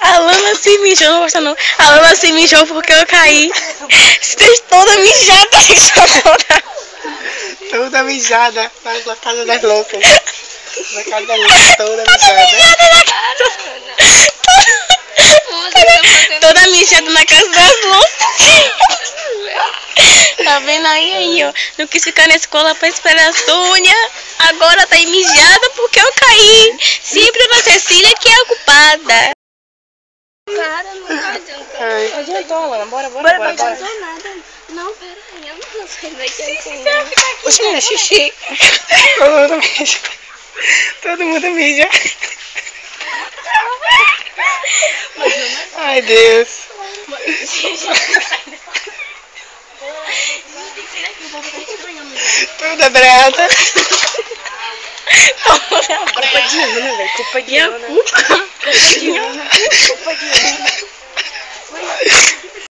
A Lana se mijou, não gosta não. A Lana se mijou porque eu caí. Vocês toda mijada. Toda mijada na casa das loucas. Na casa das loucas, toda mijada. Toda mijada na casa das loucas. Tá vendo aí, ó. Não quis ficar na escola pra esperar a Sônia. Agora tá aí mijada porque eu caí. Sempre a Cecília que é a culpada. Cara, não adianta. Adiantou, Lana. Bora. Não adiantou nada. Não, peraí, eu não vou sair daqui assim. Oxe, é xixi. Todo mundo mija. Ai, Deus. Toda brada. Culpa de Ana, velho. Culpa de Ana.